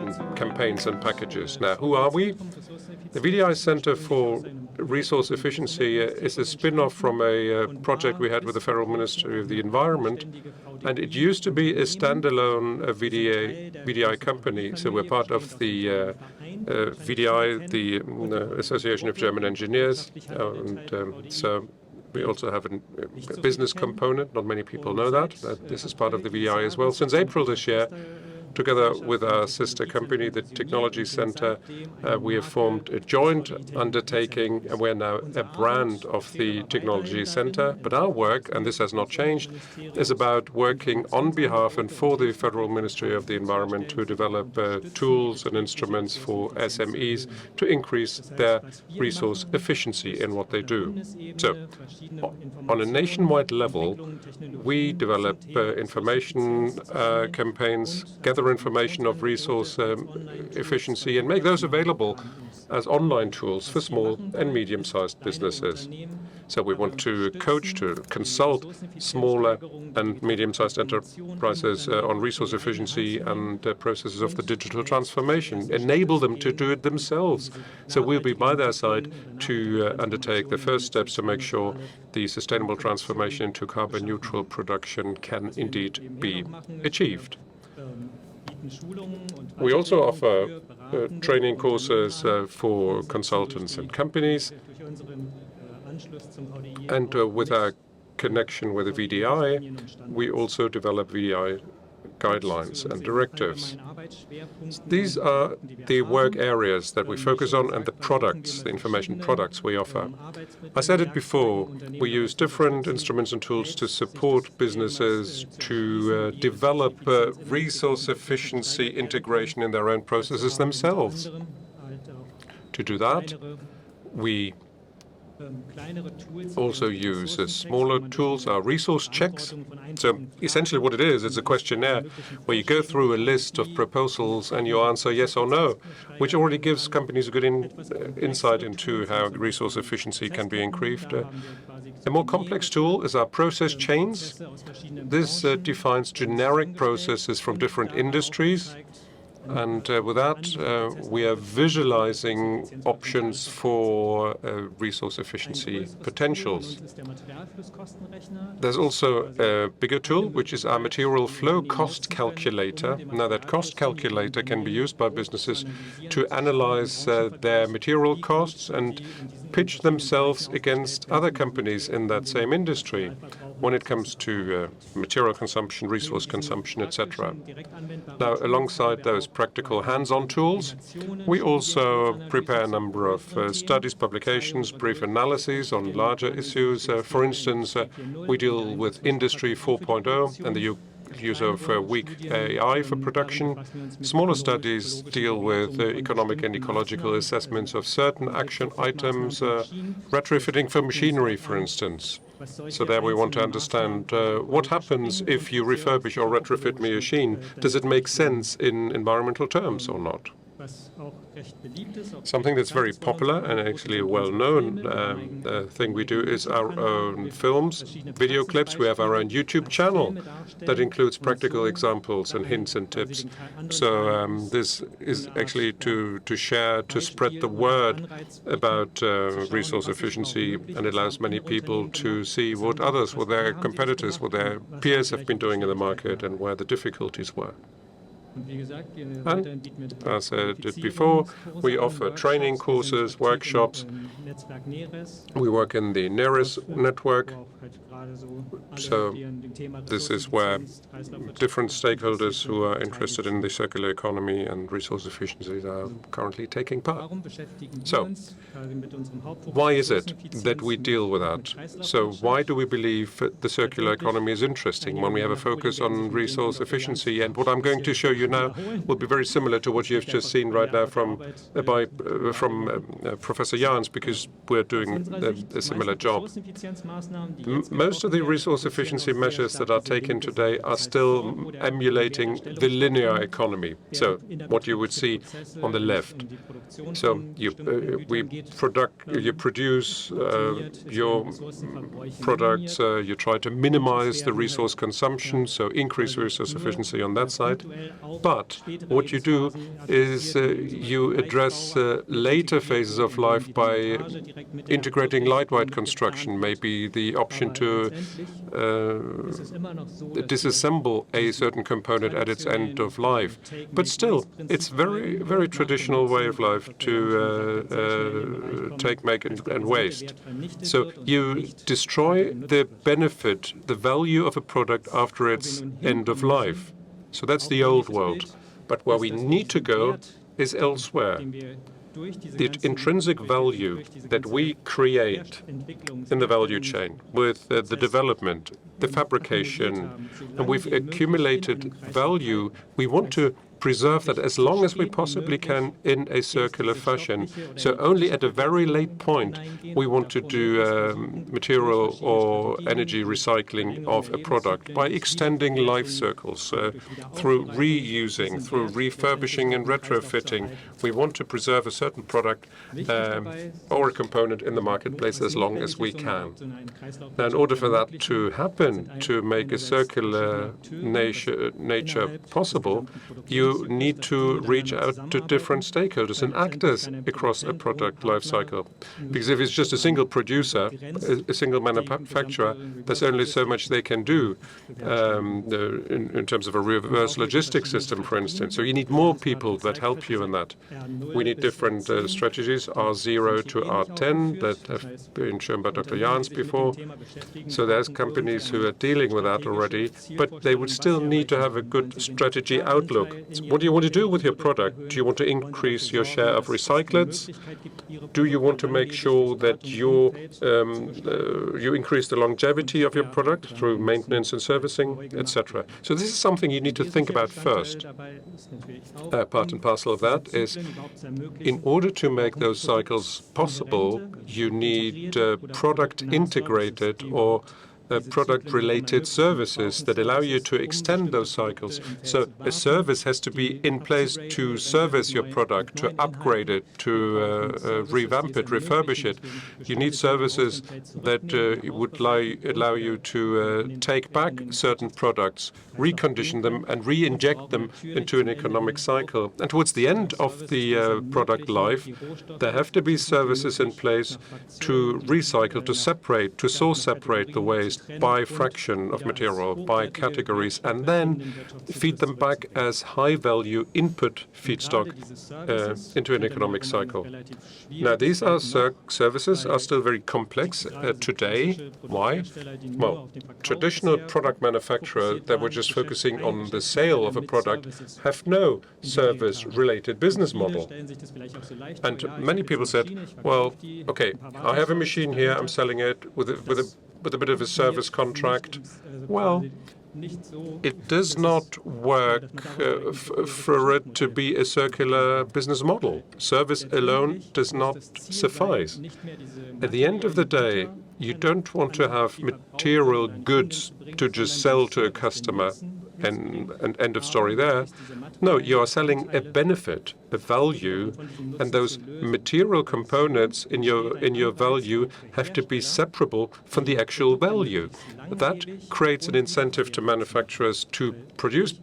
information campaigns and packages. Now, who are we? The VDI Center for Resource Efficiency is a spin-off from a project we had with the Federal Ministry of the Environment, and it used to be a standalone VDI company. So we're part of the VDI, the Association of German Engineers, and so we also have a business component. Not many people know that. This is part of the VDI as well. Since April this year, together with our sister company, the Technology Center, we have formed a joint undertaking, and we're now a brand of the Technology Center. But our work, and this has not changed, is about working on behalf and for the Federal Ministry of the Environment to develop tools and instruments for SMEs to increase their resource efficiency in what they do. So, on a nationwide level, we develop information campaigns, gather information of resource efficiency, and make those available as online tools for small and medium-sized businesses. So we want to coach, to consult smaller and medium-sized enterprises on resource efficiency and processes of the digital transformation, enable them to do it themselves. So we'll be by their side to undertake the first steps to make sure the sustainable transformation into carbon-neutral production can indeed be achieved. We also offer training courses for consultants and companies. And with our connection with the VDI, we also develop VDI guidelines and directives. These are the work areas that we focus on and the products, the information products we offer. I said it before, we use different instruments and tools to support businesses to develop resource efficiency integration in their own processes themselves. To do that, we also use smaller tools, our resource checks. So essentially what it is, it's a questionnaire where you go through a list of proposals and you answer yes or no, which already gives companies a good insight into how resource efficiency can be increased. A more complex tool is our process chains. This defines generic processes from different industries. And with that, we are visualizing options for resource efficiency potentials. There's also a bigger tool, which is our material flow cost calculator. Now, that cost calculator can be used by businesses to analyze their material costs and pitch themselves against other companies in that same industry when it comes to material consumption, resource consumption, etc. Now, alongside those practical hands-on tools, we also prepare a number of studies, publications, brief analyses on larger issues. For instance, we deal with Industry 4.0 and the use of weak AI for production. Smaller studies deal with economic and ecological assessments of certain action items, retrofitting for machinery, for instance. So there we want to understand what happens if you refurbish or retrofit a machine. Does it make sense in environmental terms or not? Something that's very popular and actually a well-known thing we do is our own films, video clips. We have our own YouTube channel that includes practical examples and hints and tips. So this is actually to share, to spread the word about resource efficiency, and it allows many people to see what others, what their competitors, what their peers have been doing in the market and where the difficulties were. And as I did before, we offer training courses, workshops. We work in the NERIS network. So this is where different stakeholders who are interested in the circular economy and resource efficiency are currently taking part. So why is it that we deal with that? So why do we believe the circular economy is interesting when we have a focus on resource efficiency? And what I'm going to show you now will be very similar to what you've just seen right now from Professor Jans, because we're doing a similar job. Most of the resource efficiency measures that are taken today are still emulating the linear economy. So what you would see on the left. So you produce your products, you try to minimize the resource consumption, so increase resource efficiency on that side. But what you do is you address later phases of life by integrating lightweight construction, maybe the option to disassemble a certain component at its end of life. But still, it's very, very traditional way of life to take, make, and waste. So you destroy the benefit, the value of a product after its end of life. So that's the old world. But where we need to go is elsewhere. The intrinsic value that we create in the value chain with the development, the fabrication, and we've accumulated value, we want to preserve that as long as we possibly can in a circular fashion. So only at a very late point we want to do material or energy recycling of a product by extending life circles, through reusing, through refurbishing and retrofitting. We want to preserve a certain product or a component in the marketplace as long as we can. Now, in order for that to happen, to make a circular nature possible, you need to reach out to different stakeholders and actors across a product life cycle. Because if it's just a single producer, a single manufacturer, there's only so much they can do in terms of a reverse logistics system, for instance. So you need more people that help you in that. We need different strategies, R0 to R10, that have been shown by Dr. Jans before. So there's companies who are dealing with that already, but they would still need to have a good strategy outlook. What do you want to do with your product? Do you want to increase your share of recyclates? Do you want to make sure that you increase the longevity of your product through maintenance and servicing, etc.? So this is something you need to think about first. Part and parcel of that is, in order to make those cycles possible, you need product integrated or product-related services that allow you to extend those cycles. So a service has to be in place to service your product, to upgrade it, to revamp it, refurbish it. You need services that would allow you to take back certain products, recondition them, and re-inject them into an economic cycle. And towards the end of the product life, there have to be services in place to recycle, to separate, to source separate the waste by fraction of material, by categories, and then feed them back as high-value input feedstock into an economic cycle. Now, these are services are still very complex today. Why? Well, traditional product manufacturers that were just focusing on the sale of a product have no service-related business model. And many people said, well, okay, I have a machine here, I'm selling it with a bit of a service contract. Well, it does not work for it to be a circular business model. Service alone does not suffice. At the end of the day, you don't want to have material goods to just sell to a customer and end of story there. No, you are selling a benefit, a value, and those material components in your value have to be separable from the actual value. That creates an incentive to manufacturers to produce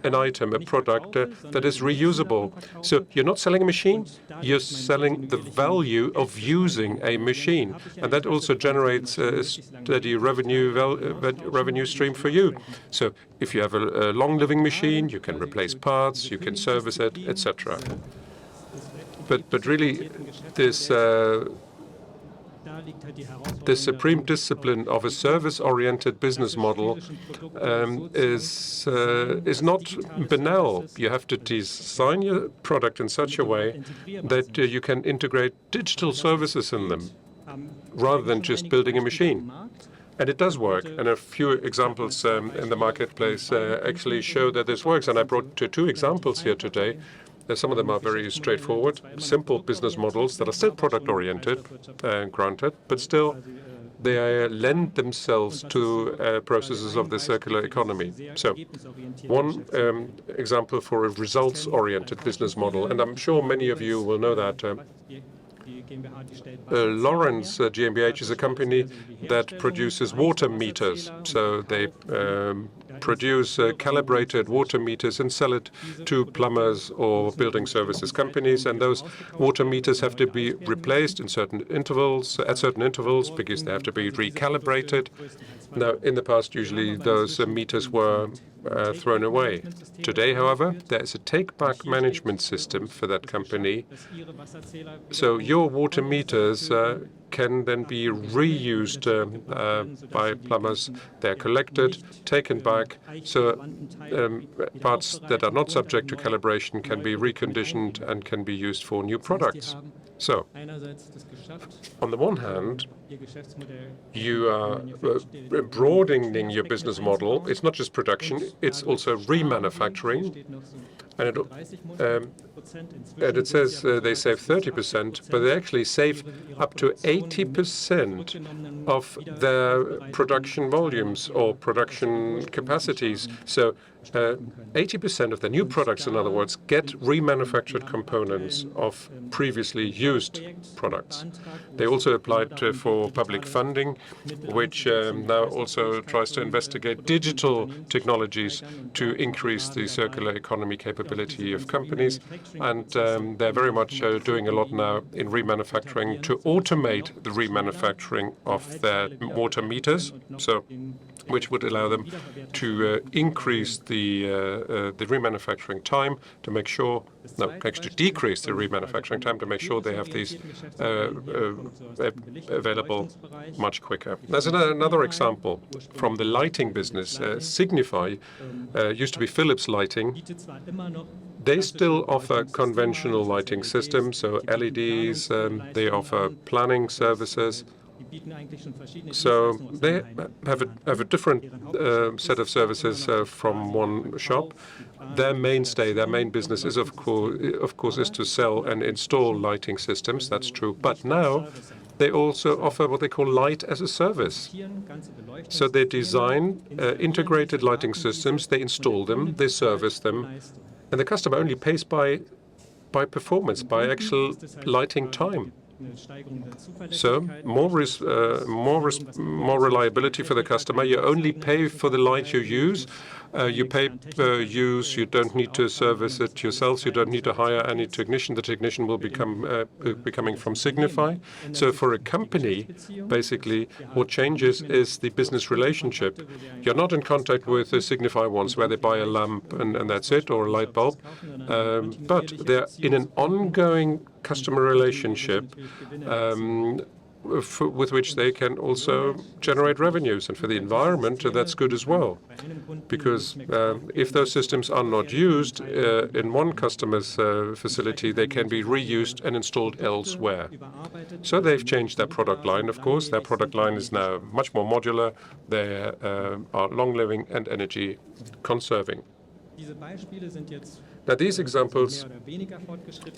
an item, a product that is reusable. So you're not selling a machine, you're selling the value of using a machine. And that also generates a steady revenue stream for you. So if you have a long-living machine, you can replace parts, you can service it, etc. But really, the supreme discipline of a service-oriented business model is not banal. You have to design your product in such a way that you can integrate digital services in them, rather than just building a machine. And it does work. And a few examples in the marketplace actually show that this works. And I brought two examples here today. Some of them are very straightforward, simple business models that are still product-oriented, granted, but still they lend themselves to processes of the circular economy. So one example for a results-oriented business model, and I'm sure many of you will know that Lawrence GmbH is a company that produces water meters. So they produce calibrated water meters and sell it to plumbers or building services companies. And those water meters have to be replaced in certain intervals, because they have to be recalibrated. Now, in the past, usually those meters were thrown away. Today, however, there is a take-back management system for that company. So your water meters can then be reused by plumbers. They're collected, taken back, so parts that are not subject to calibration can be reconditioned and can be used for new products. So, on the one hand, you are broadening your business model. It's not just production, it's also remanufacturing. And it says they save 30%, but they actually save up to 80% of their production volumes or production capacities. So 80% of the new products, in other words, get remanufactured components of previously used products. They also applied for public funding, which now also tries to investigate digital technologies to increase the circular economy capability of companies. And they're very much doing a lot now in remanufacturing to automate the remanufacturing of their water meters, so which would allow them to increase the remanufacturing time to make sure, no, actually decrease the remanufacturing time to make sure they have these available much quicker. There's another example from the lighting business. Signify used to be Philips Lighting. They still offer conventional lighting systems, so LEDs. They offer planning services. So they have a different set of services from one shop. Their mainstay, their main business is of course is to sell and install lighting systems. That's true. But now they also offer what they call light as a service. So they design integrated lighting systems, they install them, they service them, and the customer only pays by performance, by actual lighting time. So more reliability for the customer. You only pay for the light you use. You pay per use. You don't need to service it yourselves. You don't need to hire any technician. The technician will be coming from Signify. So for a company, basically, what changes is the business relationship. You're not in contact with the Signify ones where they buy a lamp and that's it, or a light bulb. But they're in an ongoing customer relationship with which they can also generate revenues. And for the environment, that's good as well. Because if those systems are not used in one customer's facility, they can be reused and installed elsewhere. So they've changed their product line, of course. Their product line is now much more modular. They are long-living and energy conserving. Now, these examples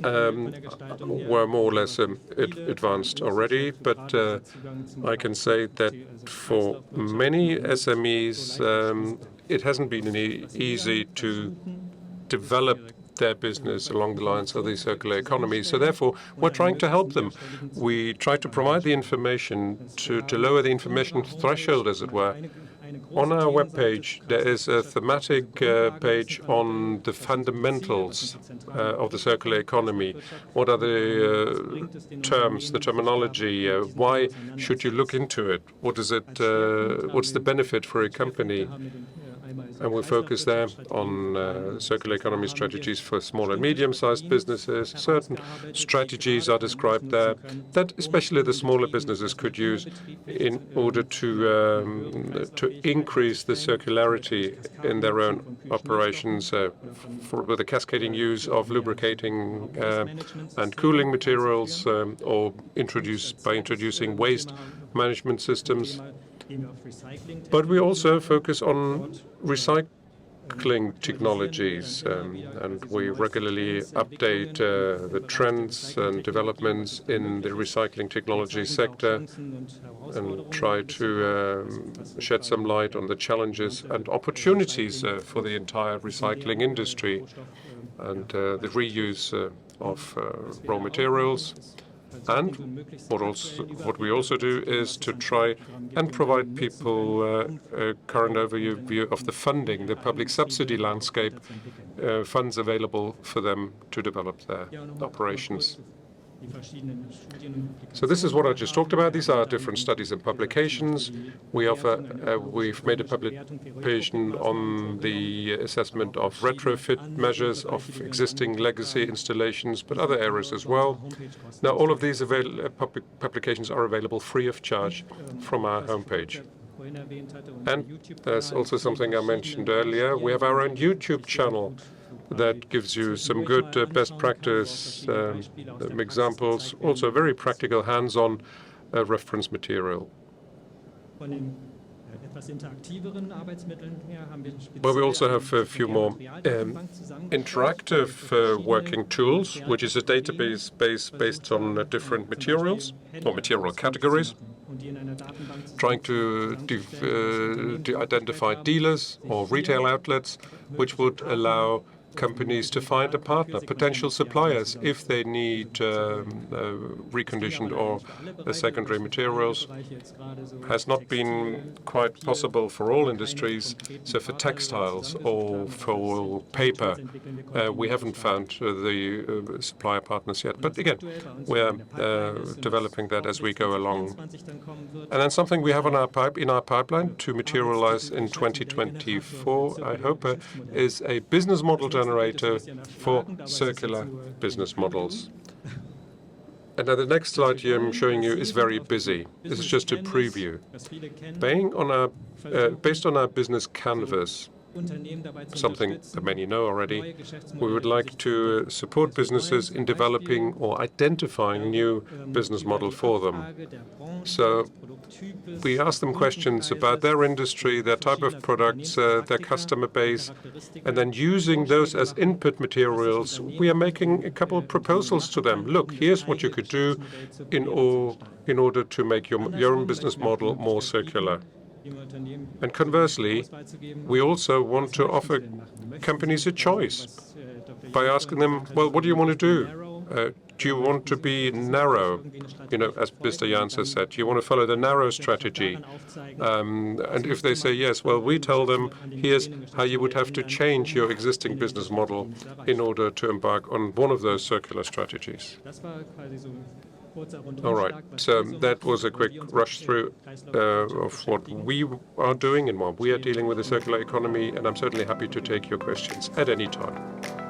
were more or less advanced already, but I can say that for many SMEs, it hasn't been easy to develop their business along the lines of the circular economy. So therefore, we're trying to help them. We try to provide the information to lower the information threshold, as it were. On our webpage, there is a thematic page on the fundamentals of the circular economy. What are the terms, the terminology? Why should you look into it? What is it? What's the benefit for a company? And we focus there on circular economy strategies for small and medium-sized businesses. Certain strategies are described there that especially the smaller businesses could use in order to increase the circularity in their own operations with the cascading use of lubricating and cooling materials, or by introducing waste management systems. But we also focus on recycling technologies, and we regularly update the trends and developments in the recycling technology sector and try to shed some light on the challenges and opportunities for the entire recycling industry and the reuse of raw materials. And what we also do is to try and provide people a current overview of the funding, the public subsidy landscape, funds available for them to develop their operations. So this is what I just talked about. These are different studies and publications. We've made a publication on the assessment of retrofit measures of existing legacy installations, but other areas as well. Now, all of these publications are available free of charge from our homepage. And there's also something I mentioned earlier. We have our own YouTube channel that gives you some good best practice examples, also very practical hands-on reference material. But we also have a few more interactive working tools, which is a database based on different materials or material categories, trying to identify dealers or retail outlets, which would allow companies to find a partner, potential suppliers, if they need reconditioned or secondary materials. Has not been quite possible for all industries. So for textiles or for paper, we haven't found the supplier partners yet. But again, we're developing that as we go along. And then something we have in our pipeline to materialize in 2024, I hope, is a business model generator for circular business models. And now the next slide here I'm showing you is very busy. This is just a preview. Based on our business canvas, something that many know already, we would like to support businesses in developing or identifying new business model for them. So we ask them questions about their industry, their type of products, their customer base, and then using those as input materials, we are making a couple of proposals to them. Look, here's what you could do in order to make your own business model more circular. And conversely, we also want to offer companies a choice by asking them, well, what do you want to do? Do you want to be narrow? As Mr. Janssen said, do you want to follow the narrow strategy? And if they say yes, well, we tell them, here's how you would have to change your existing business model in order to embark on one of those circular strategies. All right, so that was a quick rush through of what we are doing and what we are dealing with the circular economy, and I'm certainly happy to take your questions at any time.